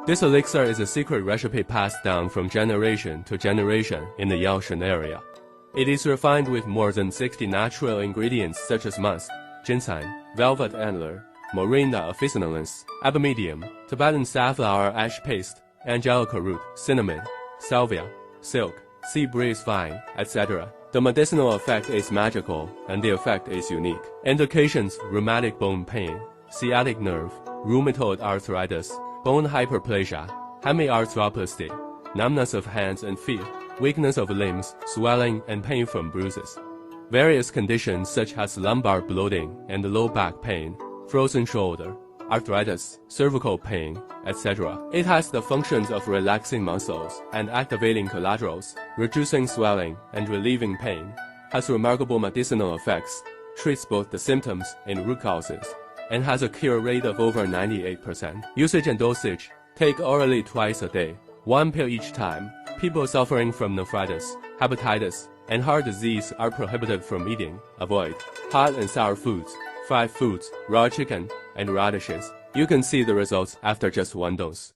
This elixir is a secret recipe passed down from generation to generation in the Yaoshan area. It is refined with more than 60 natural ingredients such as musk, ginseng, velvet antler, Morinda officinalis, abamedium, Tibetan safflower ash paste, angelica root, cinnamon, salvia, silk, sea breeze vine, etc. The medicinal effect is magical, and the effect is unique. Indications: rheumatic bone pain, sciatic nerve, rheumatoid arthritis, bone hyperplasia, hemiarthroplasty, numbness of hands and feet, weakness of limbs, swelling and pain from bruises. Various conditions such as lumbar bloating and low back pain, frozen shoulder, arthritis, cervical pain, etc. It has the functions of relaxing muscles and activating collaterals, reducing swelling and relieving pain, has remarkable medicinal effects, treats both the symptoms and root causes, and has a cure rate of over 98%. Usage and dosage: take orally twice a day, 1 pill each time. People suffering from nephritis, hepatitis, and heart disease are prohibited from eating. Avoid hot and sour foods, fried foods, raw chicken, and radishes. You can see the results after just 1 dose.